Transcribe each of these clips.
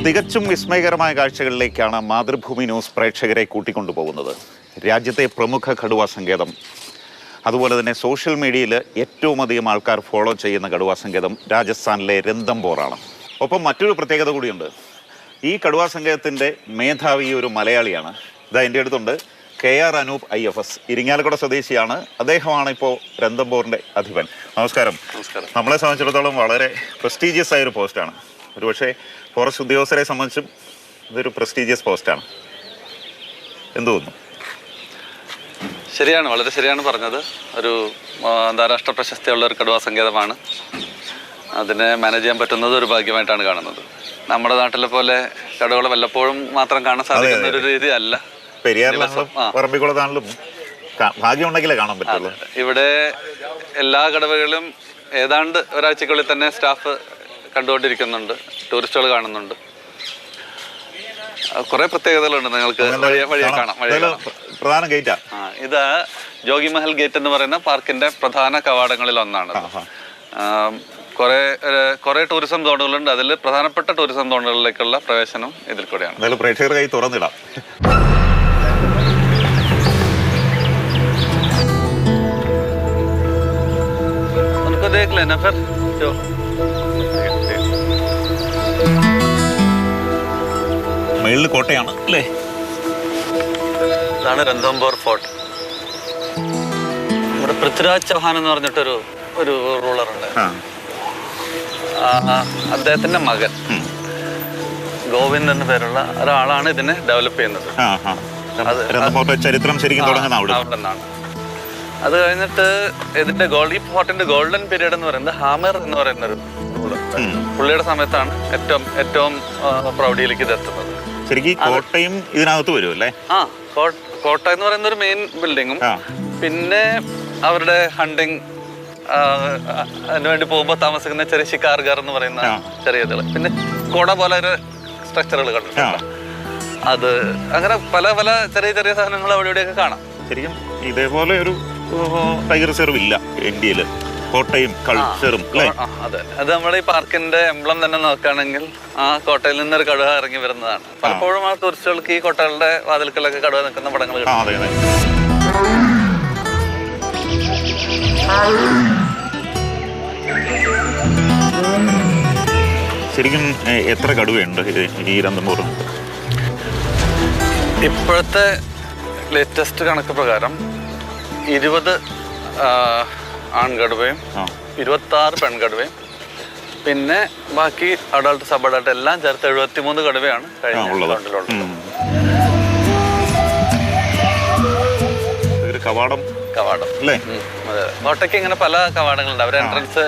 തികച്ചും വിസ്മയകരമായ കാഴ്ചകളിലേക്കാണ് മാതൃഭൂമി ന്യൂസ് പ്രേക്ഷകരെ കൂട്ടിക്കൊണ്ടുപോകുന്നത്. രാജ്യത്തെ പ്രമുഖ കടുവാ സങ്കേതം, അതുപോലെ തന്നെ സോഷ്യൽ മീഡിയയിൽ ഏറ്റവും അധികം ആൾക്കാർ ഫോളോ ചെയ്യുന്ന കടുവാ സങ്കേതം രാജസ്ഥാനിലെ രന്തംബോറാണ്. ഒപ്പം മറ്റൊരു പ്രത്യേകത കൂടിയുണ്ട്. ഈ കടുവാ സങ്കേതത്തിൻ്റെ മേധാവി ഒരു മലയാളിയാണ്. ഇതാ എൻ്റെ അടുത്തുണ്ട് KR അനൂപ് IFS, ഇരിങ്ങാലക്കുട സ്വദേശിയാണ്. അദ്ദേഹമാണ് ഇപ്പോൾ രന്തംബോറിൻ്റെ അധിപൻ. നമസ്കാരം. നമ്മളെ സംബന്ധിച്ചിടത്തോളം വളരെ പ്രസ്റ്റീജിയസ് ആയൊരു പോസ്റ്റാണ്. ഒരുപക്ഷെ ഫോറസ്റ്റ് ഉദ്യോഗസ്ഥരെ സംബന്ധിച്ചും ഇതൊരു പ്രസ്റ്റീജിയസ് പോസ്റ്റാണ്. എന്തു തോന്നുന്നു? ശരിയാണ്, വളരെ ശരിയാണ് പറഞ്ഞത്. ഒരു അന്താരാഷ്ട്ര പ്രശസ്തിയുള്ള ഒരു കടുവാ സങ്കേതമാണ്. അതിനെ മാനേജ് ചെയ്യാൻ പറ്റുന്നത് ഒരു ഭാഗ്യമായിട്ടാണ് കാണുന്നത്. നമ്മുടെ നാട്ടിലെ പോലെ കടുവകളെ വല്ലപ്പോഴും മാത്രം കാണാൻ സാധിക്കുന്ന ഒരു രീതി അല്ല. പറമ്പിക്കുളത്താണെങ്കിലും ഭാഗ്യമുണ്ടെങ്കിലേ കാണാൻ പറ്റുള്ളൂ. ഇവിടെ എല്ലാ കടുവകളും ഏതാണ്ട് ഒരാഴ്ചക്കുള്ളിൽ തന്നെ സ്റ്റാഫ് കണ്ടുകൊണ്ടിരിക്കുന്നുണ്ട്, ടൂറിസ്റ്റുകൾ കാണുന്നുണ്ട്. കുറെ പ്രത്യേകതകളുണ്ട്. നിങ്ങൾക്ക് വഴിയെ കാണാം. പ്രധാന ഗേറ്റാ ഇത് ജോഗി മഹൽ ഗേറ്റ് എന്ന് പറയുന്ന പാർക്കിന്റെ പ്രധാന കവാടങ്ങളിൽ ഒന്നാണ്. കുറെ ടൂറിസം സോണുകളുണ്ട്. അതിൽ പ്രധാനപ്പെട്ട ടൂറിസം സോണുകളിലേക്കുള്ള പ്രവേശനം ഇതിൽ കൂടെയാണ്. പ്രേക്ഷകർ കൈ തുറന്നിടാം. മേളിൽ കോട്ടയാണ് അല്ലേ? ഇതാണ് രന്തംബോർ ഫോർട്ട്. നമ്മുടെ പൃഥ്വിരാജ് ചൗഹാൻ എന്ന് പറഞ്ഞിട്ടൊരു റൂളറുണ്ട്. അദ്ദേഹത്തിന്റെ മകൻ ഗോവിന്ദ് എന്ന പേരുള്ള ഒരാളാണ് ഇതിനെ ഡെവലപ്പ് ചെയ്യുന്നത്. ചരിത്രം ശരിക്കും തുടങ്ങുന്നതാണ്. അത് കഴിഞ്ഞിട്ട് ഇതിന്റെ ഈ ഫോർട്ടിന്റെ ഗോൾഡൻ പീരീഡ് എന്ന് പറയുന്നത് ഹാമർ എന്ന് പറയുന്ന ഒരു റൂളർ. പുള്ളിയുടെ സമയത്താണ് ഏറ്റവും പ്രൗഢിയിലേക്ക് ഇത് എത്തുന്നത്. ശരിക്കും കോട്ടയും ഇതിനകത്ത് വരും അല്ലേ? കോട്ട എന്ന് പറയുന്ന ഒരു മെയിൻ ബിൽഡിങ്ങും പിന്നെ അവരുടെ ഹണ്ടിങ് അതിനുവേണ്ടി പോകുമ്പോൾ താമസിക്കുന്ന ചെറിയ ശിക്കാർഗർ എന്ന് പറയുന്ന ചെറിയ ഇതുകൾ, പിന്നെ കോട പോലെ ഒരു സ്ട്രക്ചറുകൾ കണ്ടിട്ടുണ്ട്. അത് അങ്ങനെ പല പല ചെറിയ ചെറിയ സാധനങ്ങൾ അവിടെ ഇവിടെയൊക്കെ കാണാം. ശരിക്കും ഇതേപോലെ ഒരു ടൈഗർ റിസർവ് ഇല്ല ഇന്ത്യയിൽ. കോട്ടയും കൾച്ചറും അല്ലേ? അതെ, അത് നമ്മുടെ ഈ പാർക്കിന്റെ എംബ്ലം തന്നെ നോക്കുകയാണെങ്കിൽ ആ കോട്ടയിൽ നിന്നൊരു കടുവ ഇറങ്ങി വരുന്നതാണ്. പലപ്പോഴും ആ ടൂറിസ്റ്റുകൾക്ക് ഈ കോട്ടകളുടെ വാതിൽക്കലൊക്കെ കടുവ നിൽക്കുന്ന പടങ്ങൾ ശരിക്കും എത്ര കടുവയുണ്ട് ഈ രന്തംബോറിൽ? ഇപ്പോഴത്തെ ലേറ്റസ്റ്റ് കണക്ക് പ്രകാരം 20 ആൺകടുവയും 26 പെൺകടുവയും പിന്നെ ബാക്കി അഡൾട്ട് സബ് അഡൾട്ട് എല്ലാം ചേർത്ത് 73 കടുവയാണ് കഴിഞ്ഞ കവാടം. അതെ, കോട്ടയ്ക്ക് ഇങ്ങനെ പല കവാടങ്ങളുണ്ട്. അവർ എൻട്രൻസ്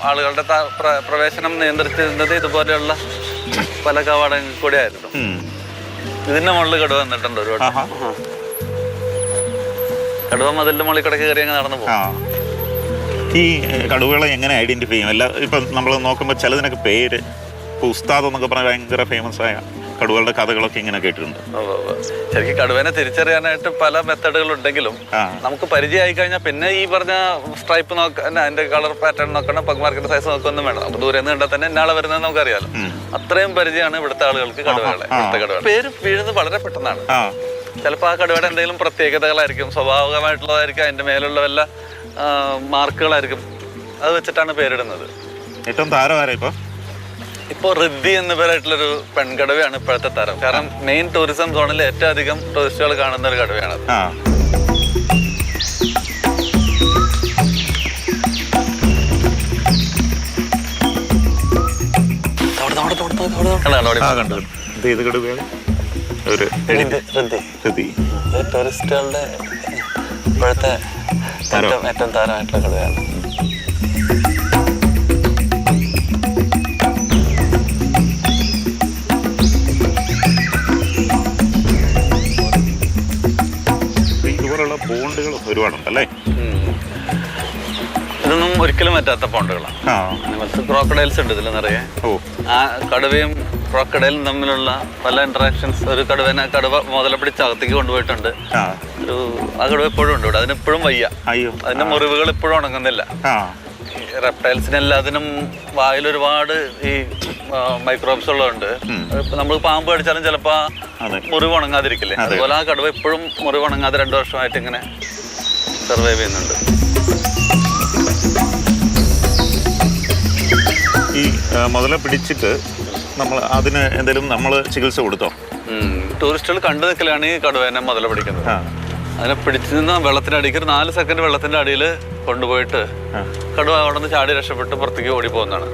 ആളുകളുടെ പ്രവേശനം നിയന്ത്രിച്ചിരുന്നത് ഇതുപോലെയുള്ള പല കവാടങ്ങൾ കൂടെ ആയിരുന്നു. ഇതിന്റെ മുകളിൽ കടുവ വന്നിട്ടുണ്ട് ഒരുപാട്. കടുവ മതിലിന്റെ മുകളിൽ കിടക്ക് കയറി അങ്ങ് നടന്നു പോകും. ഈ കടുവകളെ എങ്ങനെ ഐഡന്റിഫൈ ചെയ്യും? എല്ലാം ഇപ്പം നമ്മൾ നോക്കുമ്പോൾ ചിലതിനൊക്കെ പേര്, ഉസ്താദ് എന്നൊക്കെ പറഞ്ഞാൽ ഭയങ്കര ഫേമസ് ആയ കടുവകളുടെ കഥകളൊക്കെ ഇങ്ങനെ കേട്ടിട്ടുണ്ട്. ശരിക്കും കടുവേനെ തിരിച്ചറിയാനായിട്ട് പല മെത്തഡുകൾ ഉണ്ടെങ്കിലും നമുക്ക് പരിചയമായി കഴിഞ്ഞാൽ പിന്നെ ഈ പറഞ്ഞ സ്ട്രൈപ്പ് നോക്കാൻ, അതിന്റെ കളർ പാറ്റേൺ നോക്കണം, പഗ്മാർക്കിന്റെ സൈസ് നോക്കൊന്നും വേണം. നമുക്ക് ദൂരെ നിന്ന് കണ്ടാൽ തന്നെ എന്നാളെ വരുന്നത് നമുക്കറിയാലോ. അത്രയും പരിചയമാണ് ഇവിടുത്തെ ആളുകൾക്ക് കടുവകളെ. ഇവിടുത്തെ കടുവ പേര് വീഴുന്നത് വളരെ പെട്ടെന്നാണ്. ചിലപ്പോൾ ആ കടുവയുടെ എന്തെങ്കിലും പ്രത്യേകതകളായിരിക്കും, സ്വാഭാവികമായിട്ടുള്ളതായിരിക്കും, അതിന്റെ മേലുള്ള വല്ല മാർക്കുകളായിരിക്കും. അത് വെച്ചിട്ടാണ് പേരിടുന്നത്. ഏറ്റവും താരമാരാ ഇപ്പോൾ റിദ്ധി എന്ന പേരായിട്ടുള്ളൊരു പെൺകടുവയാണ് ഇപ്പോഴത്തെ താരം. കാരണം മെയിൻ ടൂറിസം സോണിൽ ഏറ്റവും അധികം ടൂറിസ്റ്റുകൾ കാണുന്ന ഒരു കടുവയാണത്. ടൂറിസ്റ്റുകളുടെ ഇപ്പോഴത്തെ ഏറ്റവും താരമായിട്ടുള്ള കടുവയാണ്. പോണ്ടുകൾ ഒരുപാടുണ്ടല്ലേ? ഇതൊന്നും ഒരിക്കലും പറ്റാത്ത പോണ്ടുകളാണ്. ക്രോക്കഡൈൽസ് ഉണ്ട് ഇതിൽ നിറയെ. ആ കടുവയും ക്രോക്കഡൈലും തമ്മിലുള്ള പല ഇന്ററാക്ഷൻസ്. ഒരു കടുവ മുതല പിടിച്ച് അകത്തേക്ക് കൊണ്ടുപോയിട്ടുണ്ട്. ആ കടുവ എപ്പോഴും ഉണ്ട് ഇവിടെ. അതിനെപ്പോഴും വയ്യ. അതിന്റെ മുറിവുകൾ ഇപ്പോഴും ഉണങ്ങുന്നില്ല. റെപ്റ്റൈൽസിനെല്ലാത്തിനും വായിൽ ഒരുപാട് ഈ മൈക്രോബ്സ് ഉള്ളതുകൊണ്ട് നമ്മൾ പാമ്പ് കടിച്ചാലും ചിലപ്പോൾ മുറിവ് ഉണങ്ങാതിരിക്കില്ലേ, അതുപോലെ ആ കടുവ ഇപ്പോഴും മുറിവ് ഉണങ്ങാതെ 2 വർഷമായിട്ട് ഇങ്ങനെ സർവൈവ് ചെയ്യുന്നുണ്ട്. ഈ മുതല പിടിച്ചിട്ട് നമ്മൾ അതിന് എന്തെങ്കിലും നമ്മൾ ചികിത്സ കൊടുത്തോ? ടൂറിസ്റ്റുകൾ കണ്ടു നിൽക്കലാണ് ഈ കടുവേനെ മുതല പിടിക്കുന്നത്. അതിനെ പിടിച്ചു നിന്ന് വെള്ളത്തിനടിക്ക് ഒരു 4 സെക്കൻഡ് വെള്ളത്തിന്റെ അടിയിൽ കൊണ്ടുപോയിട്ട് കടുവ അവിടെ നിന്ന് ചാടി രക്ഷപ്പെട്ട് പുറത്തേക്ക് ഓടി പോകുന്നതാണ്.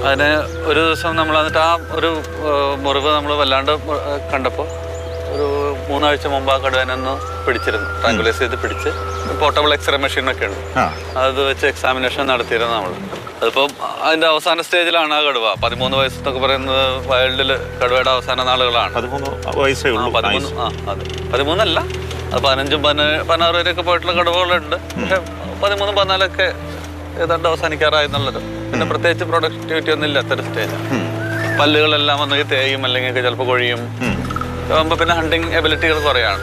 അതിന് ഒരു ദിവസം നമ്മൾ എന്നിട്ട് ആ ഒരു മുറിവ് നമ്മൾ വല്ലാണ്ട് കണ്ടപ്പോൾ ഒരു 3 ആഴ്ച മുമ്പ് ആ കടുവേനെ ഒന്ന് പിടിച്ചിരുന്നു. ട്രാങ്കുലൈസ് ചെയ്ത് പിടിച്ച് പോർട്ടബിൾ എക്സ്റേ മെഷീനൊക്കെ ഉണ്ട്, അത് വെച്ച് എക്സാമിനേഷൻ നടത്തിയിരുന്നു നമ്മൾ. അതിപ്പം അതിന്റെ അവസാന സ്റ്റേജിലാണ് ആ കടുവ. 13 വയസ്സ് എന്നൊക്കെ പറയുന്നത് വൈൽഡിൽ കടുവയുടെ അവസാന നാളുകളാണ്. 13 വയസ്സേ ഉള്ളൂ. 13 അല്ല, അത് 15, 16 വരെയൊക്കെ പോയിട്ടുള്ള കടുവകളുണ്ട്. പക്ഷെ 13, 14 ഏതാണ്ട് അവസാനിക്കാറായി എന്നുള്ളത്. പിന്നെ പ്രത്യേകിച്ച് പ്രൊഡക്ടിവിറ്റി ഒന്നും ഇല്ലാത്തൊരു സ്റ്റേജ്. പല്ലുകളെല്ലാം ഒന്നെങ്കിൽ തേയും അല്ലെങ്കിൽ ചിലപ്പോൾ കൊഴിയും. ആകുമ്പോൾ പിന്നെ ഹണ്ടിങ് എബിലിറ്റികൾ കുറയാണ്.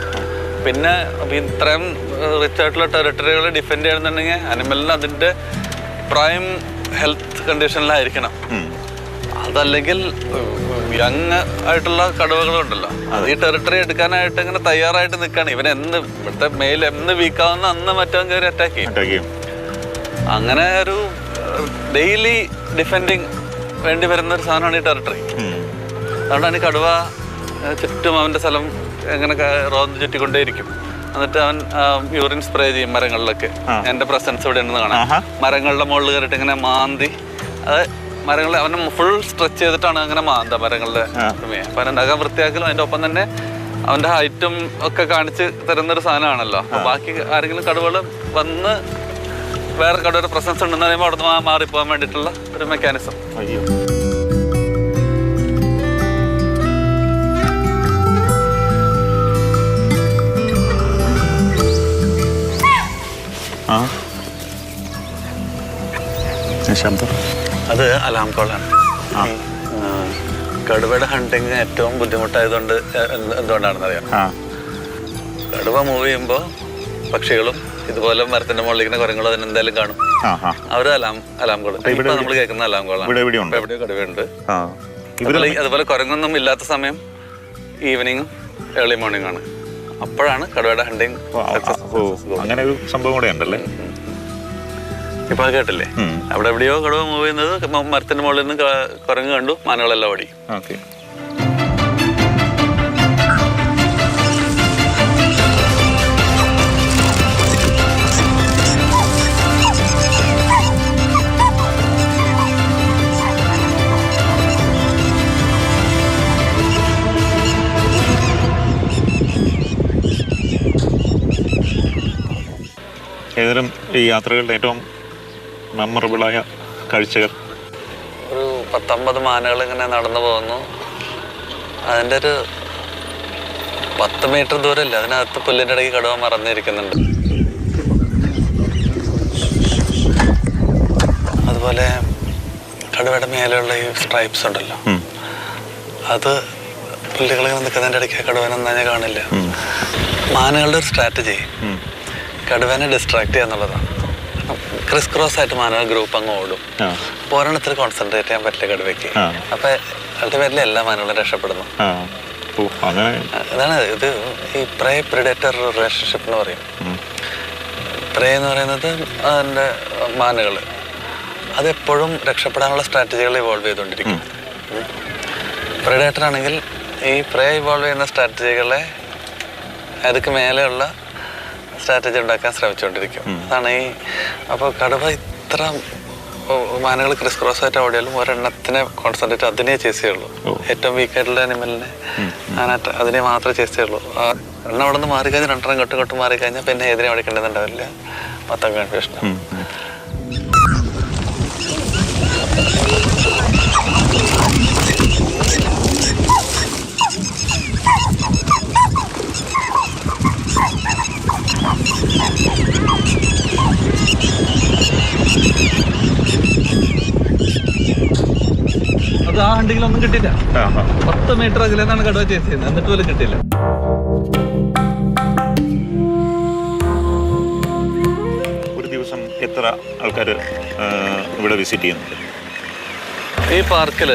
പിന്നെ ഇത്രയും റിച്ച് ആയിട്ടുള്ള ടെറിട്ടറികൾ ഡിഫെൻഡ് ചെയ്യുന്നുണ്ടെങ്കിൽ അനിമലിന് അതിൻ്റെ പ്രൈം ഹെൽത്ത് കണ്ടീഷനിലായിരിക്കണം. അതല്ലെങ്കിൽ യങ് ആയിട്ടുള്ള കടുവകളുണ്ടല്ലോ, അത് ഈ ടെറിട്ടറി എടുക്കാനായിട്ട് ഇങ്ങനെ തയ്യാറായിട്ട് നിൽക്കുകയാണ്. ഇവൻ ഇവിടുത്തെ മെയിൽ എന്ന് വീക്കാവുന്ന അന്ന് മറ്റവൻ കയറി അറ്റാക്ക് ചെയ്യും. അങ്ങനെ ഒരു ഡെയിലി ഡിഫെൻഡിങ് വേണ്ടി വരുന്ന ഒരു സാധനമാണ് ഈ ടെറിട്ടറി. അതുകൊണ്ടാണ് ഈ കടുവ ചുറ്റും അവൻ്റെ സ്ഥലം എങ്ങനെ റോന്ന് ചുറ്റിക്കൊണ്ടേയിരിക്കും. എന്നിട്ട് അവൻ യൂറിൻ സ്പ്രേ ചെയ്യും മരങ്ങളിലൊക്കെ. എൻ്റെ പ്രസൻസ് ഇവിടെ ഉണ്ടെന്ന് കാണാം. മരങ്ങളുടെ മുകളിൽ കയറിയിട്ട് ഇങ്ങനെ മാന്തി, അത് മരങ്ങളെ അവനെ ഫുൾ സ്ട്രെച്ച് ചെയ്തിട്ടാണ് അങ്ങനെ മാന്ത മരങ്ങളുടെ. അപ്പം അവൻ നഖം വൃത്തിയാക്കലും അതിൻ്റെ ഒപ്പം തന്നെ അവൻ്റെ ഹൈറ്റും ഒക്കെ കാണിച്ച് തരുന്നൊരു സാധനമാണല്ലോ. അപ്പം ബാക്കി ആരെങ്കിലും കടുവകൾ വന്ന് വേറെ കടുവയുടെ പ്രസൻസ് ഉണ്ടെന്ന് പറയുമ്പോൾ അവിടെ നിന്ന് മാറിപ്പോകാൻ വേണ്ടിയിട്ടുള്ള ഒരു മെക്കാനിസം. ശബ്ദം അത് അലാം കോളാണ്. കടുവയുടെ ഹണ്ടിങ് ഏറ്റവും ബുദ്ധിമുട്ടായതുകൊണ്ട് എന്തുകൊണ്ടാണെന്ന് അറിയാം. കടുവ മൂവ് ചെയ്യുമ്പോൾ പക്ഷികളും ഇതുപോലെ മരത്തിന്റെ മുകളിൽ ഇങ്ങനെ കുരങ്ങളും അതിനെന്തായാലും കാണും. അവർ അലാം കോൾ ഇപ്പൊ നമ്മൾ കേൾക്കുന്ന അലാം കോളാണ്. എവിടെയോ കടുവയുണ്ട്. അതുപോലെ കുരങ്ങൊന്നും ഇല്ലാത്ത സമയം ഈവനിങ്ങും ഏർലി മോർണിംഗ് ആണ്. അപ്പോഴാണ് കടുവയുടെ ഹണ്ടിങ്. അങ്ങനെ ഒരു സംഭവം കൂടെ ഉണ്ടല്ലേ. ഇപ്പൊ കേട്ടില്ലേ, അവിടെ എവിടെയോ കടുവ മൂവ് ചെയ്യുന്നത്, മരത്തിന്റെ മുകളിൽ നിന്ന് കുരങ്ങ് കണ്ടു, മാനുകളെല്ലാം ഓടി. ഏതായാലും ഈ യാത്രകളുടെ ഏറ്റവും മെമ്മറബിളായ കാഴ്ചകൾ? ഒരു 19 മാനുകൾ ഇങ്ങനെ നടന്നു പോകുന്നു. അതിൻ്റെ ഒരു 10 മീറ്റർ ദൂരമില്ല, അതിനകത്ത് പുല്ലിൻ്റെ ഇടയ്ക്ക് കടുവ മറന്നിരിക്കുന്നുണ്ട്. അതുപോലെ കടുവയുടെ മേലെയുള്ള ഈ സ്ട്രൈപ്സ് ഉണ്ടല്ലോ, അത് പുല്ലുകളിങ്ങനെ നിൽക്കുന്നതിൻ്റെ ഇടയ്ക്ക് കടുവനൊന്നും ഞാൻ കാണില്ല. മാനുകളുടെ ഒരു സ്ട്രാറ്റജി കടുവനെ ഡിസ്ട്രാക്ട് ചെയ്യുക എന്നുള്ളതാണ്. ക്രിസ് ക്രോസ് ആയിട്ട് മാനുകൾ ഗ്രൂപ്പ് അങ്ങ് ഓടും. അപ്പോൾ ഒരെണ്ണത്തിൽ കോൺസെൻട്രേറ്റ് ചെയ്യാൻ പറ്റില്ല കടുവയ്ക്ക്. അപ്പൊ അൾട്ടിമേറ്റ്ലി എല്ലാ മാനുകളും രക്ഷപ്പെടുന്നു. അതാണ് ഇത് ഈ പ്രേ പ്രിഡേറ്റർ റിലേഷൻഷിപ്പ് എന്ന് പറയും. പ്രേ എന്ന് പറയുന്നത് അതിൻ്റെ മാനുകൾ അതെപ്പോഴും രക്ഷപ്പെടാനുള്ള സ്ട്രാറ്റജികൾ ഇവോൾവ് ചെയ്തുകൊണ്ടിരിക്കും. പ്രിഡേറ്റർ ആണെങ്കിൽ ഈ പ്രേ ഇവോൾവ് ചെയ്യുന്ന സ്ട്രാറ്റജികളെ അതൊക്കെ മേലെയുള്ള സ്ട്രാറ്റജി ഉണ്ടാക്കാൻ ശ്രമിച്ചുകൊണ്ടിരിക്കും. അതാണ് ഈ അപ്പോൾ കടുവ ഇത്ര മാനുകൾ ക്രിസ് ക്രോസ് ആയിട്ട് ഓടിയാലും ഒരെണ്ണത്തിനെ കോൺസെൻട്രേറ്റ് അതിനെ ചേസ് ചെയ്യുള്ളൂ. ഏറ്റവും വീക്കായിട്ടുള്ള അനിമലിനെ അതിനെ മാത്രമേ ചേസ് ചെയ്യുള്ളൂ. എണ്ണം അവിടെ നിന്ന് മാറിക്കഴിഞ്ഞാൽ 2 ഇങ്ങോട്ടും മാറിക്കഴിഞ്ഞാൽ പിന്നെ ഏതിനെ ഓടിക്കേണ്ടതുണ്ടാവില്ല. മൊത്തം കൺഫ്യൂഷൻ. അത് ആ ഹണ്ടിങ്ങിലൊന്നും കിട്ടില്ല. 10 മീറ്റർ അകലെന്നാണ് കടുവ ചേസ് ചെയ്യുന്നത്, എന്നിട്ട് പോലും കിട്ടില്ല. ഒരു ദിവസം എത്ര ആൾക്കാർ ഇവിടെ വിസിറ്റ് ചെയ്യുന്നുണ്ട്? ഈ പാർക്കിൽ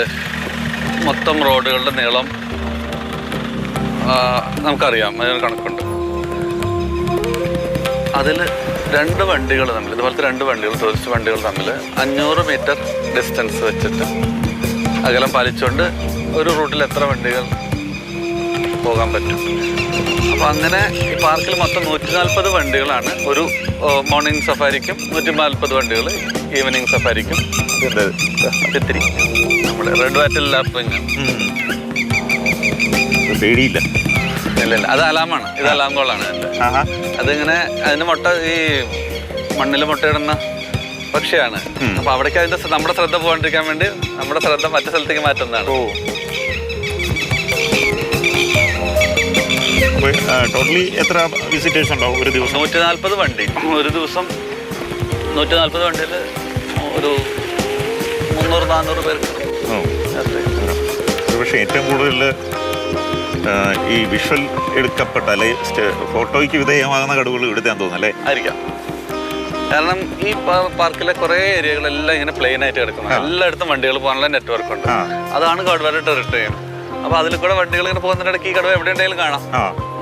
മൊത്തം റോഡുകളുടെ നീളം നമുക്കറിയാം, അതിന് കണക്കുണ്ട്. അതിൽ 2 വണ്ടികൾ തമ്മിൽ, ഇതുപോലത്തെ 2 വണ്ടികൾ, ടൂറിസ്റ്റ് വണ്ടികൾ തമ്മിൽ 500 മീറ്റർ ഡിസ്റ്റൻസ് വെച്ചിട്ട് അകലം പാലിച്ചുകൊണ്ട് ഒരു റൂട്ടിൽ എത്ര വണ്ടികൾ പോകാൻ പറ്റും. അപ്പോൾ അങ്ങനെ ഈ പാർക്കിൽ മൊത്തം 140 വണ്ടികളാണ് ഒരു മോർണിംഗ് സഫാരിക്കും, 140 വണ്ടികൾ ഈവനിങ് സഫാരിക്കും. ഇത്തിരി നമ്മുടെ റെഡ് വാറ്റിൽ ലാപ്പിങ് പേടിയില്ല. ഇല്ല, അത് അലാമാണ്. ഇത് അലാം കോളാണ് അതിൻ്റെ. അതിങ്ങനെ അതിന് ഈ മണ്ണിൽ മുട്ടയിടുന്ന പക്ഷിയാണ്. അപ്പൊ അവിടേക്ക് അതിന്റെ നമ്മുടെ ശ്രദ്ധ പോകാണ്ടിരിക്കാൻ വേണ്ടി നമ്മുടെ ശ്രദ്ധ മറ്റു സ്ഥലത്തേക്ക് മാറ്റുന്നതാണ്. ടോട്ടലി എത്ര വിസിറ്റേഴ്സ് ഉണ്ടാവും ഒരു ദിവസം? 140 വണ്ടി ഒരു ദിവസം. 140 വണ്ടിയിൽ ഒരു 300-400 പേർക്ക്. പക്ഷേ ഏറ്റവും കൂടുതൽ ഈ വിഷ്വൽ എടുക്കപ്പെട്ട അല്ലെ ഫോട്ടോയ്ക്ക് വിധേയമാകുന്ന കടുവകൾ ഇവിടുത്തെയാന്ന് തോന്നുന്നല്ലേ? ആയിരിക്കാം. കാരണം ഈ പാർക്കിലെ കുറേ ഏരിയകളെല്ലാം ഇങ്ങനെ പ്ലെയിൻ ആയിട്ട് കിടക്കുന്നു. എല്ലായിടത്തും വണ്ടികൾ പോകാനുള്ള നെറ്റ്വർക്ക് ഉണ്ട്. അതാണ് കടുവയുടെ ടെറിട്ടറി. അപ്പൊ അതിൽ കൂടെ വണ്ടികൾ ഇങ്ങനെ പോകുന്നതിനിടയ്ക്ക് ഈ കടുവ എവിടെ ഉണ്ടെങ്കിലും കാണാം.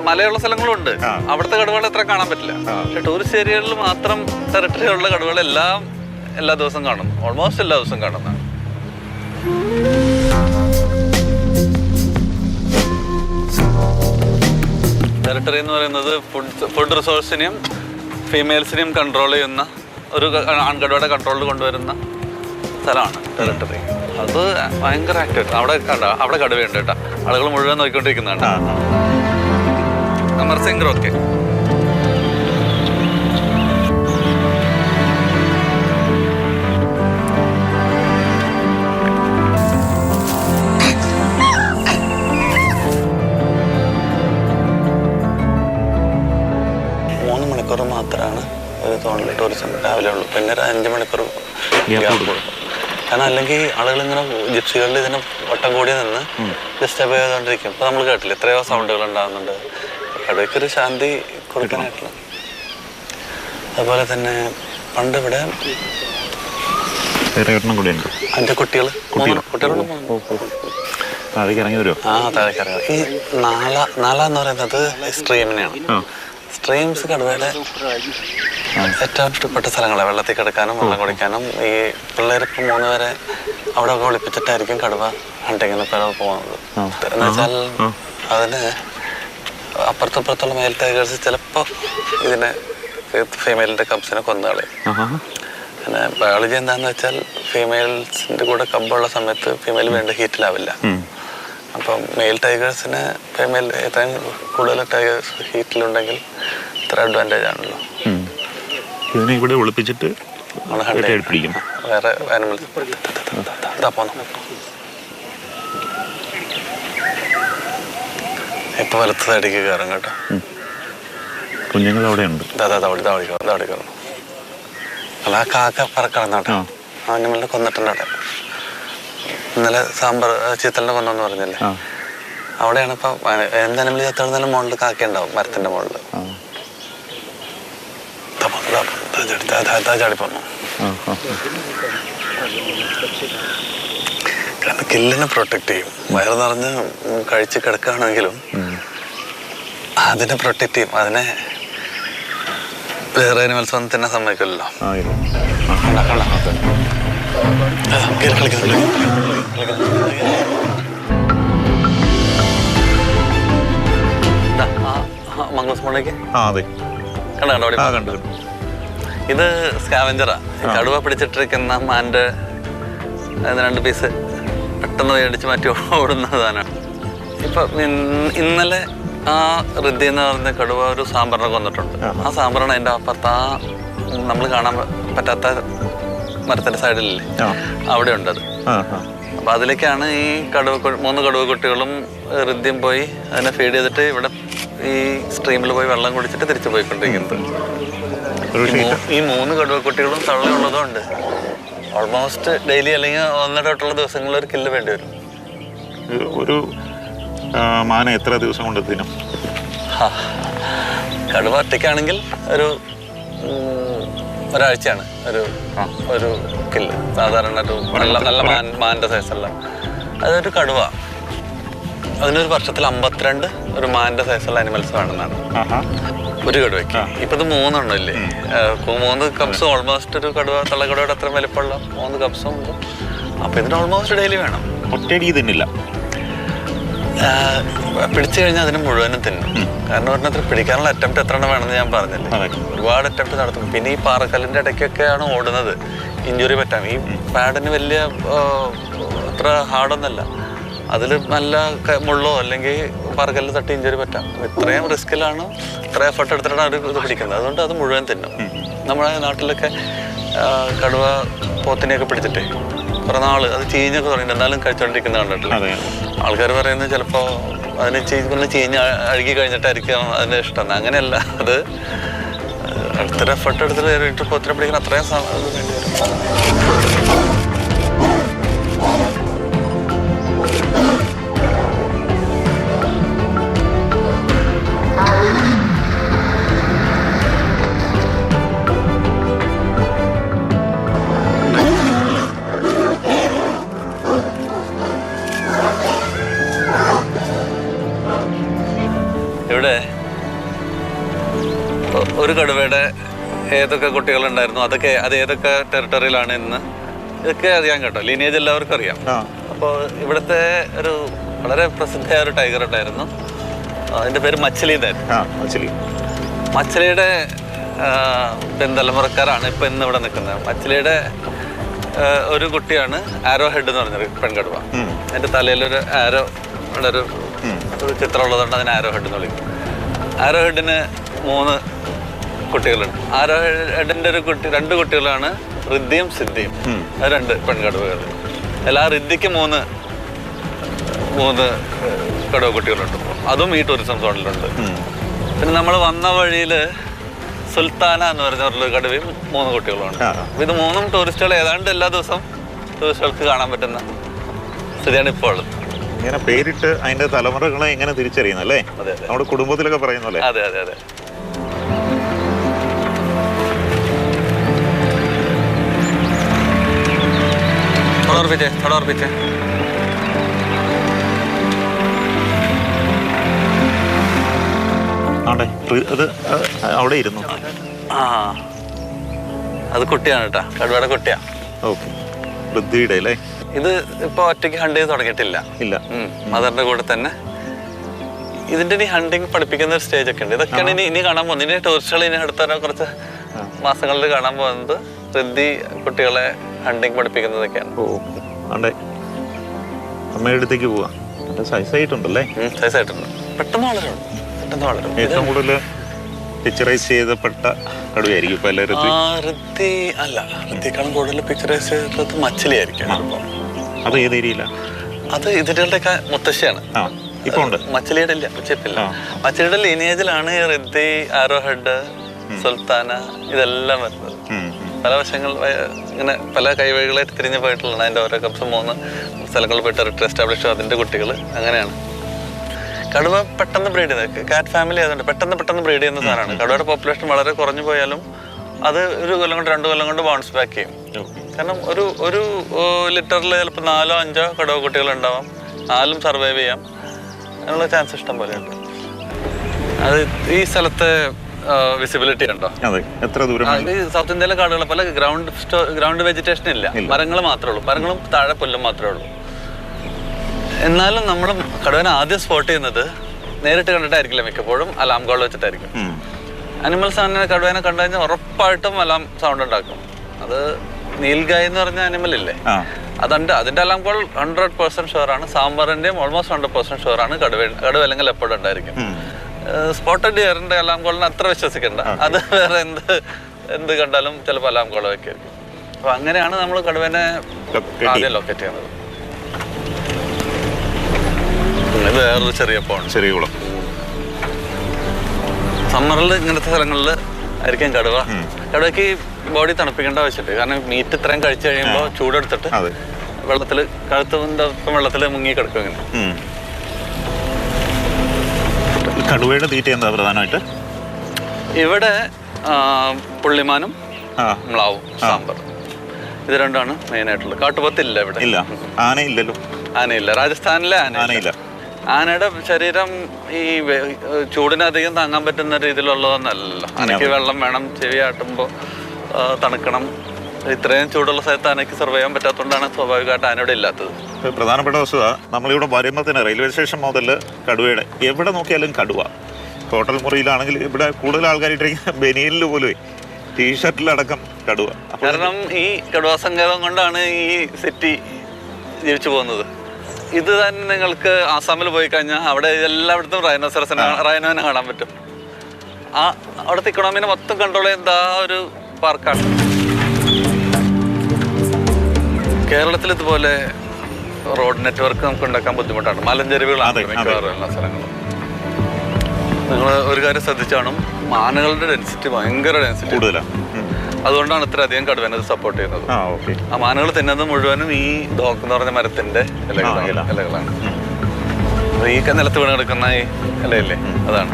മലയുള്ള സ്ഥലങ്ങളുണ്ട്, അവിടുത്തെ കടുവകൾ എത്ര കാണാൻ പറ്റില്ല. പക്ഷെ ടൂറിസ്റ്റ് ഏരിയകളിൽ മാത്രം ടെറിട്ടറി ഉള്ള കടുവകളെല്ലാം എല്ലാ ദിവസവും കാണും, ഓൾമോസ്റ്റ് എല്ലാ ദിവസവും കാണുന്നതാണ്. ടെറിട്ടറി എന്ന് പറയുന്നത് ഫുഡ് റിസോഴ്സിനെയും ഫീമെയിൽസിനെയും കൺട്രോൾ ചെയ്യുന്ന ഒരു ആൺകടുവയുടെ കൺട്രോളിൽ കൊണ്ടുവരുന്ന സ്ഥലമാണ് ടെറിട്ടറി. അത് ഭയങ്കര ആക്റ്റീവ്. അവിടെ കടുവയുണ്ട് കേട്ടോ. ആളുകൾ മുഴുവൻ നോക്കിക്കൊണ്ടിരിക്കുന്നതാണ്. അമർ സിംഗ് റോക്കെ. മാത്രമാണ് ഒരു ടൂറിസം രാവിലെ ഉള്ളൂ. പിന്നെ 5 മണിക്കൂർ ഗ്യാപ്പ് കൊടുക്കും. കാരണം അല്ലെങ്കിൽ ആളുകളിങ്ങനെ ജിപ്സികളിൽ ഇതിനെ വട്ടം കൂടി നിന്ന് ഡിസ്റ്റർബ് ചെയ്തുകൊണ്ടിരിക്കും. ഇപ്പം നമ്മൾ കേട്ടില്ല എത്രയോ സൗണ്ടുകൾ ഉണ്ടാകുന്നുണ്ട്. കടുവയ്ക്കൊരു ശാന്തി കൊടുക്കാനായിട്ടുള്ള. അതുപോലെ തന്നെ പണ്ട് ഇവിടെ അതിൻ്റെ കുട്ടികളുണ്ട്. താഴേക്ക് ഇറങ്ങി. ഈ നാല എന്ന് പറയുന്നത് സ്ട്രീമിനെയാണ്. സ്ട്രീംസ് കടുവയുടെ ഏറ്റവും ഇഷ്ടപ്പെട്ട സ്ഥലങ്ങളാണ്. വെള്ളത്തിൽ കിടക്കാനും വെള്ളം കുടിക്കാനും. ഈ പിള്ളേരിപ്പോൾ 3 പേരെ അവിടെ ഒക്കെ ഒളിപ്പിച്ചിട്ടായിരിക്കും കടുവ ഹണ്ടിങ്ങിന് പോകുന്നത്. എന്ന് വെച്ചാൽ അതിന് അപ്പുറത്തപ്പുറത്തുള്ള മെയിൽ ടൈഗേഴ്സ് ചിലപ്പോൾ ഇതിനെ ഫീമെയിലിൻ്റെ കബ്സിനെ കൊന്നുകളയും. പിന്നെ ബയോളജി എന്താണെന്ന് വെച്ചാൽ ഫീമെയിൽസിൻ്റെ കൂടെ കമ്പുള്ള സമയത്ത് ഫീമെയിൽ വേണ്ട ഹീറ്റിലാവില്ല. അപ്പം മെയിൽ ടൈഗേഴ്സിന് ഫീമെയിൽ എത്രയും കൂടുതൽ ടൈഗേഴ്സ് ഹീറ്റിലുണ്ടെങ്കിൽ ഇത്ര അഡ്വാൻറ്റേജ് ആണല്ലോ. ഇതിനെ ഇവിടെ ഒളിപ്പിച്ചിട്ട് വേറെ ആനിമൽസ് ഇപ്പൊ വലത്ത് സൈഡിലേക്ക് കയറും കേട്ടോ. കുഞ്ഞുങ്ങൾ അവിടെ ഉണ്ട്. അവിടെ കയറും. അല്ല ആ കാക്ക പറക്കണം കേട്ടോ. ആനിമലിനെ കൊന്നിട്ടുണ്ട് അവിടെ. ഇന്നലെ സാമ്പാർ ചീത്തലിനെ കൊന്നെന്ന് പറഞ്ഞല്ലേ, അവിടെയാണ് ഇപ്പൊ എന്താനിമൽ ചത്തടുന്നാലും മുകളിൽ കാക്ക ഉണ്ടാവും മരത്തിന്റെ മുകളിൽ. ചാടിപ്പോന്നു. കാരണം കില്ലിനെ പ്രൊട്ടക്ട് ചെയ്യും. വയറ് നിറഞ്ഞ് കഴിച്ച് കിടക്കുകയാണെങ്കിലും അതിനെ പ്രൊട്ടക്ട് ചെയ്യും. അതിനെ വേറെ അനിമൽസ് ഒന്നും തന്നെ സമ്മതിക്കില്ലല്ലോ. ഇത് സ്കാവഞ്ചറാ. കടുവ പിടിച്ചിട്ടിരിക്കുന്ന മാൻ്റെ 2 പീസ് പെട്ടെന്ന് മേടിച്ച് മാറ്റി ഓടുന്ന സാധനമാണ്. ഇപ്പൊ ഇന്നലെ ആ റിദ്ദി എന്ന് പറഞ്ഞ കടുവ ഒരു സാമ്പാറിനെ കൊന്നിട്ടുണ്ട്. ആ സാമ്പാറാണ് അതിൻ്റെ അപ്പുറത്ത് ആ നമ്മൾ കാണാൻ പറ്റാത്ത മരത്തിന്റെ സൈഡിലല്ലേ, അവിടെ ഉണ്ട് അത്. അപ്പൊ അതിലേക്കാണ് ഈ 3 കടുവ കുട്ടികളും റിദ്ദിയും പോയി അതിനെ ഫീഡ് ചെയ്തിട്ട് ഇവിടെ ഈ സ്ട്രീമിൽ പോയി വെള്ളം കുടിച്ചിട്ട് തിരിച്ചു പോയിക്കൊണ്ടിരിക്കുന്നത്. ഈ 3 കടുവ കുട്ടികളും തള്ളിയുള്ളതുകൊണ്ട് ഓൾമോസ്റ്റ് ഡെയിലി അല്ലെങ്കിൽ 1-2 ദിവസങ്ങളിൽ ഒരു കില്ല് വേണ്ടി വരും. ഒരു മാന എത്ര ദിവസം കൊണ്ട് തിന്നും? കടുവ ഒറ്റയ്ക്കാണെങ്കിൽ ഒരാഴ്ചയാണ് ഒരു കില്ല്. സാധാരണ ഒരു നല്ല മാൻ്റെ സൈസല്ല അതൊരു കടുവ. അതിനൊരു വർഷത്തിൽ 52 ഒരു മാൻ്റെ സൈസുള്ള അനിമൽസ് വേണമെന്നാണ് ഒരു കടുവയ്ക്ക്. ഇപ്പൊ ഇത് 3 ഇല്ലേ, 3 കപ്സും ഓൾമോസ്റ്റ് ഒരു കടുവ തള്ളക്കടുവയുടെ അത്ര വലിപ്പമുള്ള 3 കപ്സും ഉണ്ട്. അപ്പൊ ഇതിന് ഓൾമോസ്റ്റ് ഡെയിലി വേണം. ഒറ്റയടി തിന്നില്ല, പിടിച്ചു കഴിഞ്ഞാൽ അതിന് മുഴുവനും തിന്നും. കാരണം ഒരെണ്ണത്തിൽ പിടിക്കാനുള്ള അറ്റംപ്റ്റ് എത്ര എണ്ണം വേണമെന്ന് ഞാൻ പറഞ്ഞില്ലേ, ഒരുപാട് അറ്റംപ്റ്റ് നടത്തും. പിന്നെ ഈ പാറക്കല്ലിന്റെ ഇടയ്ക്കൊക്കെയാണ് ഓടുന്നത്, ഇഞ്ചുറി പറ്റാം. ഈ പാഡിന് വലിയ അത്ര ഹാർഡൊന്നല്ല, അതിൽ നല്ല മുള്ളോ അല്ലെങ്കിൽ പാറക്കല്ല് തട്ടി ഇഞ്ചുറി പറ്റാം. ഇത്രയും റിസ്കിലാണ്, ഇത്ര എഫർട്ട് എടുത്തിട്ടാണ് അവർ ഇത് പിടിക്കുന്നത്. അതുകൊണ്ട് അത് മുഴുവൻ തിന്നും. നമ്മുടെ നാട്ടിലൊക്കെ കടുവ പോത്തിനെയൊക്കെ പിടിച്ചിട്ടേ കുറെ നാള് അത് ചീഞ്ഞൊക്കെ തുടങ്ങിയിട്ട് എന്നാലും കഴിച്ചോണ്ടിരിക്കുന്ന കണ്ടിട്ടില്ല. ആൾക്കാർ പറയുന്നത് ചിലപ്പോ അതിന് ചീഞ്ഞ് അഴുകി കഴിഞ്ഞിട്ടായിരിക്കും അതിന്റെ ഇഷ്ടം. അങ്ങനെയല്ല, അത് അടുത്തൊരു എഫർട്ട് എടുത്തിട്ട് പോത്തിനെ പിടിക്കുന്ന അത്രയും വേണ്ടി വരും. ഇവിടെ ഒരു കടുവയുടെ ഏതൊക്കെ കുട്ടികളുണ്ടായിരുന്നു, അത് ഏതൊക്കെ ടെറിട്ടറിയിലാണ് ഇന്ന്, ഇതൊക്കെ അറിയാൻ കേട്ടോ. ലീനേജ് എല്ലാവർക്കും അറിയാം. അപ്പോൾ ഇവിടുത്തെ ഒരു വളരെ പ്രസിദ്ധമായ ഒരു ടൈഗർ ഉണ്ടായിരുന്നു, അതിന്റെ പേര് മച്ചലി എന്നായിരുന്നു. മച്ചലിയുടെ പിൻതലമുറക്കാരാണ് ഇപ്പൊ ഇന്ന് ഇവിടെ നിൽക്കുന്നത്. മച്ചലിയുടെ ഒരു കുട്ടിയാണ് ആരോ ഹെഡ് എന്ന് പറഞ്ഞൊരു പെൺകടുവ. അതിന്റെ തലയിലൊരു ആരോ ഒരു ചിത്രം ഉള്ളതുകൊണ്ട് അതിന് ആരോ ഹെഡ് എന്ന് വിളിക്കും. ആരോ ഹെഡിന് 3 കുട്ടികളുണ്ട്. ആരോ ഹെഡിന്റെ ഒരു 2 കുട്ടികളാണ് റിദ്ധിയും സിദ്ധിയും. അത് 2 പെൺകടുവകൾ. അല്ല, ആ റിദ്ധിക്ക് 3 കടുവ കുട്ടികളുണ്ട്. അതും ഈ ടൂറിസം സോണിലുണ്ട്. പിന്നെ നമ്മൾ വന്ന വഴിയില് സുൽത്താന എന്ന് പറഞ്ഞ കടുവയും 3 കുട്ടികളുണ്ട്. ഇത് 3 ടൂറിസ്റ്റുകൾ ഏതാണ്ട് എല്ലാ ദിവസവും ടൂറിസ്റ്റുകൾക്ക് കാണാൻ പറ്റുന്ന സ്ഥിതിയാണ് ഇപ്പോൾ ഉള്ളത്. ഇങ്ങനെ പേരിട്ട് അതിന്റെ തലമുറകളെ എങ്ങനെ തിരിച്ചറിയുന്നല്ലേ, നമ്മുടെ കുടുംബത്തിലൊക്കെ പറയുന്നല്ലേ. അതെ അതെ അതെ. ഓർപ്പിച്ചേ അവിടെ ഇരുന്നു. ആ, അത് കുട്ടിയാണ് കേട്ടാ, കടുവയുടെ കുട്ടിയാ. ഓക്കെ, ബുദ്ധിയുടെ അല്ലേ. ഇത് ഇപ്പൊ ഒറ്റയ്ക്ക് ഹണ്ട് ചെയ്ത് തുടങ്ങിയിട്ടില്ല. മദറിന്റെ കൂടെ തന്നെ ഇതിന്റെ ഇനി ഹണ്ടിങ് പഠിപ്പിക്കുന്ന ഒരു സ്റ്റേജ് ഒക്കെ ഉണ്ട്. ഇതൊക്കെയാണ് ഇനി കാണാൻ പോകുന്നത്. ഇനി ടൂറിസ്റ്റുകൾ ഇനി അടുത്ത കുറച്ച് മാസങ്ങളിൽ കാണാൻ പോകുന്നത് റിദ്ധി കുട്ടികളെ ഹണ്ടിങ് പഠിപ്പിക്കുന്നതൊക്കെയാണ്. അമ്മയുടെ അടുത്തേക്ക് പോവാ. സൈസായിട്ടുണ്ടല്ലേ? സൈസായിട്ടുണ്ട്. പെട്ടെന്ന് വളരും. ഏറ്റവും കൂടുതൽ പിക്ചറൈസ് ചെയ്തപ്പെട്ട കടുവയായിരിക്കും ഇപ്പൊ എല്ലാവരും. റിദ്ധി അല്ല, റിദ്ധിക്കാളും കൂടുതൽ പിക്ചറൈസ് ചെയ്തത് മച്ചലി ആയിരിക്കും. അത് ഏത് ഏരിയയില? അത് ഇതിന്റെയൊക്കെ മുത്തശ്ശിയാണ്. ഇപ്പൊ ഉണ്ട്. മച്ചലിയുടെ ഇല്ല, ചെപ്പില്ല. മച്ചലിയുടെ ലീനേജിലാണ് റിദ്ധി, ആരോ ഹെഡ്, സുൽത്താന ഇതെല്ലാം വരുന്നത്. പല വശങ്ങൾ ഇങ്ങനെ പല കൈവഴികളായിട്ട് തിരിഞ്ഞു പോയിട്ടുള്ളതാണ്. അതിന്റെ ഓരോ കപ്സും 3 സ്ഥലങ്ങളിൽ പോയിട്ട് ടെറിട്ടറി എസ്റ്റാബ്ലിഷ് അതിന്റെ കുട്ടികൾ അങ്ങനെയാണ്. കടുവ പെട്ടെന്ന് ബ്രീഡ് ചെയ്യുന്നത്, കാറ്റ് ഫാമിലി ആയതുകൊണ്ട് പെട്ടെന്ന് ബ്രീഡ് ചെയ്യുന്ന സാധനമാണ്. കടുവയുടെ പോപ്പുലേഷൻ വളരെ കുറഞ്ഞു പോയാലും അത് 1 കൊല്ലം കൊണ്ട് 2 കൊല്ലം കൊണ്ട് ബൗൺസ് ബാക്ക് ചെയ്യും. കാരണം ഒരു ലിറ്ററിൽ ചിലപ്പോൾ 4 5 കടുവ കുട്ടികൾ ഉണ്ടാവാം. 4ഉം സർവൈവ് ചെയ്യാം. അതിനുള്ള ചാൻസ് ഇഷ്ടം പോലെ ഉണ്ട്. അത് ഈ സ്ഥലത്തെ വിസിബിലിറ്റി ഉണ്ടോ? എത്ര ദൂരം? സൗത്ത് ഇന്ത്യയിലെ കാടുകൾ പല ഗ്രൗണ്ട് വെജിറ്റേഷൻ ഇല്ല, മരങ്ങൾ മാത്രമേ ഉള്ളൂ. മരങ്ങളും താഴെ പുല്ലും മാത്രമേ ഉള്ളൂ. എന്നാലും നമ്മൾ കടുവനെ ആദ്യം സ്പോട്ട് ചെയ്യുന്നത് നേരിട്ട് കണ്ടിട്ടായിരിക്കില്ല, മിക്കപ്പോഴും അലാം കോൾ വെച്ചിട്ടായിരിക്കും. അനിമൽസ് അങ്ങനെ കടുവനെ കണ്ടു കഴിഞ്ഞാൽ ഉറപ്പായിട്ടും അലാം സൗണ്ട് ഉണ്ടാക്കും. അത് നീൽഗായ് എന്ന് പറഞ്ഞ അനിമൽ ഇല്ലേ, അതിന്റെ അലാം കോൾ 100% ഷുവറാണ്. സാമ്പാറിന്റെയും ഓൾമോസ്റ്റ് 100% ഷുവറാണ്. കടുവ അല്ലെങ്കിൽ എപ്പോഴും ഉണ്ടായിരിക്കും. സ്പോട്ടഡ് ഡിയറിന്റെ അലാം കോളിനെ അത്ര വിശ്വസിക്കണ്ട. അത് വേറെ എന്ത് കണ്ടാലും ചിലപ്പോൾ അലാം കോൾ വെക്കായിരിക്കും. അപ്പൊ അങ്ങനെയാണ് നമ്മൾ കടുവനെ ആദ്യം ലൊക്കേറ്റ് ചെയ്യുന്നത്. ഇത് വേറൊരു ചെറിയ കുളം. സമ്മറിൽ ഇങ്ങനത്തെ സ്ഥലങ്ങളിൽ ആയിരിക്കും കടുവയ്ക്ക് ബോഡി തണുപ്പിക്കേണ്ട ആവശ്യമുണ്ട്. കാരണം മീറ്റ് ഇത്രയും കഴിച്ചു കഴിയുമ്പോൾ ചൂടെടുത്തിട്ട് വെള്ളത്തിൽ കഴുത്തിന്റെ വെള്ളത്തിൽ മുങ്ങി കിടക്കും. ഇങ്ങനെ കടുവയുടെ തീറ്റ എന്താ പ്രധാനമായിട്ട്? ഇവിടെ പുള്ളിമാനും മ്ലാവും സാമ്പാർ ഇത് രണ്ടാണ് മെയിൻ ആയിട്ടുള്ളത്. കാട്ടുപോത്തില്ല ഇവിടെ. ഇല്ല. ആനയില്ലല്ലോ. ആനയില്ല. രാജസ്ഥാനിലെ ആനയില്ല. ആനയുടെ ശരീരം ഈ ചൂടിനധികം താങ്ങാൻ പറ്റുന്ന രീതിയിലുള്ളതൊന്നല്ലല്ലോ. ആനയ്ക്ക് വെള്ളം വേണം, ചെവി ആട്ടുമ്പോൾ തണുക്കണം. ഇത്രയും ചൂടുള്ള സ്ഥലത്ത് ആനയ്ക്ക് സർവൈവ് ചെയ്യാൻ പറ്റാത്തതുകൊണ്ടാണ് സ്വാഭാവികമായിട്ട് ആനയുടെ ഇല്ലാത്തത്. പ്രധാനപ്പെട്ട വസ്തുത, നമ്മളിവിടെ വരുമ്പോൾ തന്നെ റെയിൽവേ സ്റ്റേഷൻ മുതൽ കടുവയുടെ എവിടെ നോക്കിയാലും കടുവ. ഹോട്ടൽ മുറിയിലാണെങ്കിൽ ഇവിടെ കൂടുതൽ ആൾക്കാരിട്ടിരിക്കുന്ന ബനിയനിൽ പോലും ടീഷർട്ടിലടക്കം കടുവ. കാരണം ഈ കടുവ സങ്കേതം കൊണ്ടാണ് ഈ സിറ്റി ജീവിച്ചു പോകുന്നത്. ഇത് തന്നെ നിങ്ങൾക്ക് ആസാമിൽ പോയി കഴിഞ്ഞാൽ അവിടെ എല്ലായിടത്തും റൈനോനെ കാണാൻ പറ്റും. അവിടുത്തെ ഇക്കണോമിനെ മൊത്തം കൺട്രോൾ ചെയ്യുന്ന ഒരു പാർക്കാണ്. കേരളത്തിൽ ഇതുപോലെ റോഡ് നെറ്റ്വർക്ക് നമുക്ക് ഉണ്ടാക്കാൻ ബുദ്ധിമുട്ടാണ്. മലഞ്ചെരുവുകളാണ് മിക്കവാറും എല്ലാ സ്ഥലങ്ങളും. നിങ്ങൾ ഒരു കാര്യം ശ്രദ്ധിച്ചാണ്, ആനകളുടെ ഡെൻസിറ്റി ഭയങ്കര ഡെൻസിറ്റി കൂടുതലാണ്. അതുകൊണ്ടാണ് ഇത്രയധികം കടുവനെ സപ്പോർട്ട് ചെയ്യുന്നത്. ആ മാനുകൾ തിന്നുന്നത് മുഴുവനും ഈ ഡോക്ക് എന്ന് പറഞ്ഞ മരത്തിന്റെ ഇലകളാണ്. ഈ നിലത്ത് വീണ് കിടക്കുന്ന ഈ ഇലയില്ലേ, അതാണ്.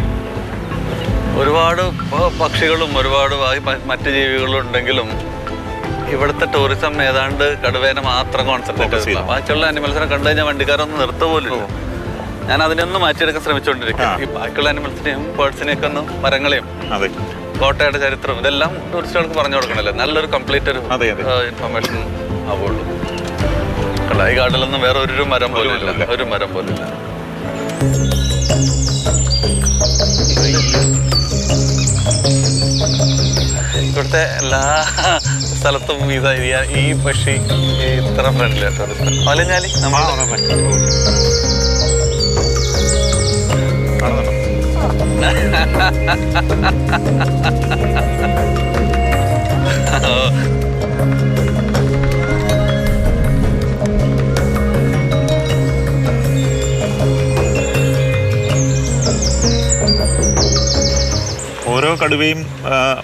ഒരുപാട് പക്ഷികളും ഒരുപാട് മറ്റ് ജീവികളും ഉണ്ടെങ്കിലും ഇവിടുത്തെ ടൂറിസം ഏതാണ്ട് കടുവേനെ മാത്രം കോൺസെൻട്രേറ്റ് ചെയ്തില്ല. ബാക്കിയുള്ള ആനിമൽസിനെ കണ്ടു കഴിഞ്ഞാൽ വണ്ടിക്കാരൊന്നും നിർത്തുപോലില്ല. ഞാൻ അതിനൊന്ന് മാറ്റിയെടുക്കാൻ ശ്രമിച്ചുകൊണ്ടിരിക്കും. ഈ ബാക്കിയുള്ള ആനിമൽസിനെയും ബേർഡ്സിനെയൊക്കെ ഒന്ന്, മരങ്ങളെയും കോട്ടയുടെ ചരിത്രം ഇതെല്ലാം ടൂറിസ്റ്റുകൾക്ക് പറഞ്ഞു കൊടുക്കണല്ലേ. നല്ലൊരു കംപ്ലീറ്റ് ഒരു ഇൻഫർമേഷൻ ആവുള്ളൂ. ഈ കാട്ടിലൊന്നും വേറെ ഒരു മരം പോലും ഇല്ല, ഒരു മരം പോലും ഇല്ല. ഇവിടുത്തെ എല്ലാ സ്ഥലത്തും ഈ പക്ഷി ഇത്ര ഫ്രണ്ട്ലി ടൂറിസ്റ്റ്. മലഞ്ഞാലി ഓരോ കടുവയും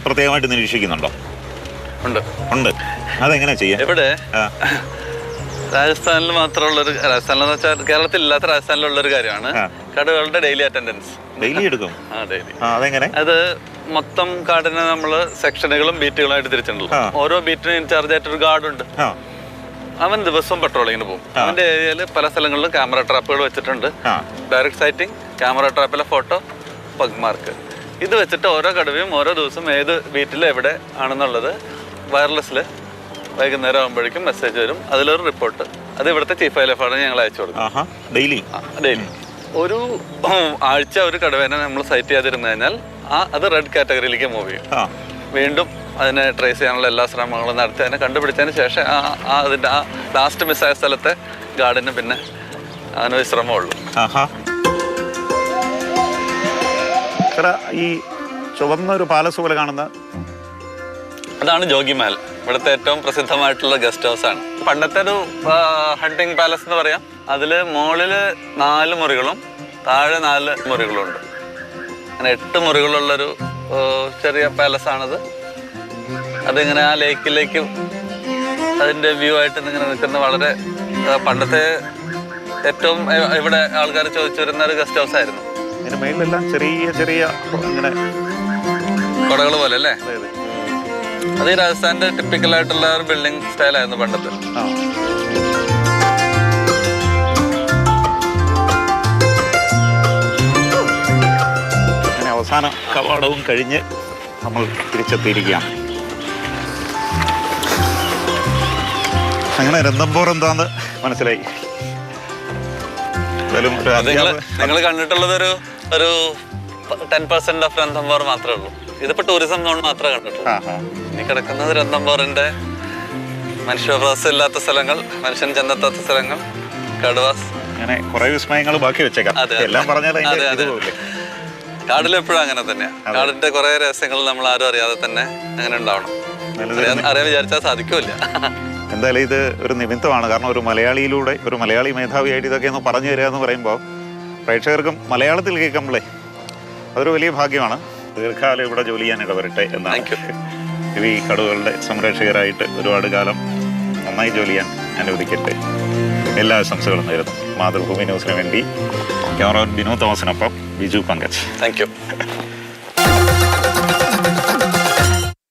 പ്രത്യേകമായിട്ട് നിരീക്ഷിക്കുന്നുണ്ടോ? ഉണ്ട്. അതെങ്ങനെ ചെയ്യാം? ഇവിടെ രാജസ്ഥാനിൽ മാത്രമുള്ളൊരു, രാജസ്ഥാനിലെന്ന് വെച്ചാൽ കേരളത്തിൽ ഇല്ലാത്ത രാജസ്ഥാനിലുള്ളൊരു കാര്യമാണ് കടുവകളുടെ ഡെയിലി അറ്റൻഡൻസ്. ഡെയിലി എടുക്കും? ഡെയിലി. അതെങ്ങനെ? അത് മൊത്തം കാടിനെ നമ്മൾ സെക്ഷനുകളും ബീറ്റുകളായിട്ട് തിരിച്ചിട്ടുണ്ടല്ലോ. ഓരോ ബീറ്റിനും ഇൻചാർജ് ആയിട്ടൊരു ഗാർഡുണ്ട്. അവൻ ദിവസവും പെട്രോളിങ്ങിന് പോകും. അവന്റെ ഏരിയയിൽ പല സ്ഥലങ്ങളിലും ക്യാമറ ട്രാപ്പുകൾ വെച്ചിട്ടുണ്ട്. ഡയറക്ട് സൈറ്റിംഗ്, ക്യാമറ ട്രാപ്പിലെ ഫോട്ടോ, പഗ് മാർക്ക്. ഇത് വെച്ചിട്ട് ഓരോ കടുവയും ഓരോ ദിവസം ഏത് ബീറ്റിൽ എവിടെ ആണെന്നുള്ളത് വയർലെസ്സിൽ വൈകുന്നേരം ആകുമ്പോഴേക്കും മെസ്സേജ് വരും. അതിലൊരു റിപ്പോർട്ട്. അത് ഇവിടുത്തെ ചീഫ് വൈൽഡ് ലൈഫ് വാർഡൻ ഞങ്ങൾ അയച്ചു കൊടുക്കും. ഡെയിലി ഒരു ആഴ്ച ഒരു കടുവേനെ നമ്മൾ സൈറ്റ് ചെയ്യാതിരുന്നു കഴിഞ്ഞാൽ അത് റെഡ് കാറ്റഗറിയിലേക്ക് മൂവ് ചെയ്യും. വീണ്ടും അതിനെ ട്രേസ് ചെയ്യാനുള്ള എല്ലാ ശ്രമങ്ങളും നടത്തി അതിനെ കണ്ടുപിടിച്ചതിന് ശേഷം അതിൻ്റെ ലാസ്റ്റ് മിസ്സായ സ്ഥലത്തെ ഗാർഡിന് പിന്നെ അതിന് വിശ്രമമുള്ളൂ. ഈ ചുവന്ന ഒരു പാലസ് പോലെ കാണുന്ന അതാണ് ജോഗിമാൽ. ഇവിടുത്തെ ഏറ്റവും പ്രസിദ്ധമായിട്ടുള്ള ഗസ്റ്റ് ഹൗസ് ആണ്. പണ്ടത്തെ ഒരു ഹണ്ടിങ് പാലസ് എന്ന് പറയാം. അതില് മുകളില് 4 മുറികളും താഴെ 4 മുറികളും ഉണ്ട്. അങ്ങനെ 8 മുറികളുള്ളൊരു ചെറിയ പാലസ് ആണത്. അതിങ്ങനെ ആ ലേക്കിലേക്ക് അതിന്റെ വ്യൂ ആയിട്ട് ഇങ്ങനെ നിൽക്കുന്ന വളരെ പണ്ടത്തെ ഏറ്റവും ഇവിടെ ആൾക്കാർ ചോദിച്ചു വരുന്ന ഒരു ഗസ്റ്റ് ഹൗസ് ആയിരുന്നു. മേലെല്ലാം ചെറിയ ചെറിയ കൊടകൾ പോലെ അല്ലേ? അത് ഈ രാജസ്ഥാന്റെ ടിപ്പിക്കൽ ആയിട്ടുള്ള ഒരു ബിൽഡിംഗ് സ്റ്റൈലായിരുന്നു പണ്ടത്തെ. അങ്ങനെ അവസാന കവാടവും കഴിഞ്ഞ് നമ്മൾ തിരിച്ചെത്തിയിരിക്കുകയാണ്. അങ്ങനെ രന്തംബോർ എന്താന്ന് മനസ്സിലായി. നിങ്ങൾ കണ്ടിട്ടുള്ളത് ഒരു 10% ഓഫ് രന്തംബോർ മാത്രമേ ഉള്ളൂ. ഇതിപ്പോ ടൂറിസം സോൺ മാത്രമേ കണ്ടിട്ടുള്ളൂ. ഇനി കിടക്കുന്നത് രന്തംബോറിന്റെ മനുഷ്യവാസം ഇല്ലാത്ത സ്ഥലങ്ങൾ, മനുഷ്യൻ ചെന്നെത്താത്ത സ്ഥലങ്ങൾ, കടുവാസ്, അങ്ങനെ കുറെ വിസ്മയങ്ങൾ ബാക്കി വെച്ചേക്കാം. കാടിലെപ്പോഴും അങ്ങനെ തന്നെയാ. കാടിന്റെ കുറെ രഹസ്യങ്ങൾ നമ്മൾ ആരും അറിയാതെ തന്നെ അങ്ങനെ ഉണ്ടാവണം. അറിയാൻ വിചാരിച്ചാൽ സാധിക്കൂല. എന്തായാലും ഇത് ഒരു നിമിത്തമാണ്. കാരണം ഒരു മലയാളിയിലൂടെ, ഒരു മലയാളി മേധാവിയായിട്ട് ഇതൊക്കെ ഒന്ന് പറഞ്ഞു തരിക എന്ന് പറയുമ്പോൾ പ്രേക്ഷകർക്കും മലയാളത്തിൽ കേൾക്കുമ്പോഴേ അതൊരു വലിയ ഭാഗ്യമാണ്. ദീർഘകാലം ഇവിടെ ജോലി ചെയ്യാൻ ഇടവരട്ടെ എന്നാണ്. ഈ കടുവകളുടെ സംരക്ഷകരായിട്ട് ഒരുപാട് കാലം നന്നായി ജോലി ചെയ്യാൻ അനുവദിക്കട്ടെ. എല്ലാ ആശംസകളും നേരുന്നു. മാതൃഭൂമി ന്യൂസിന് വേണ്ടി ക്യാമറ ബിനു തോമസിനൊപ്പം ബിജു പങ്കജ്. Thank U.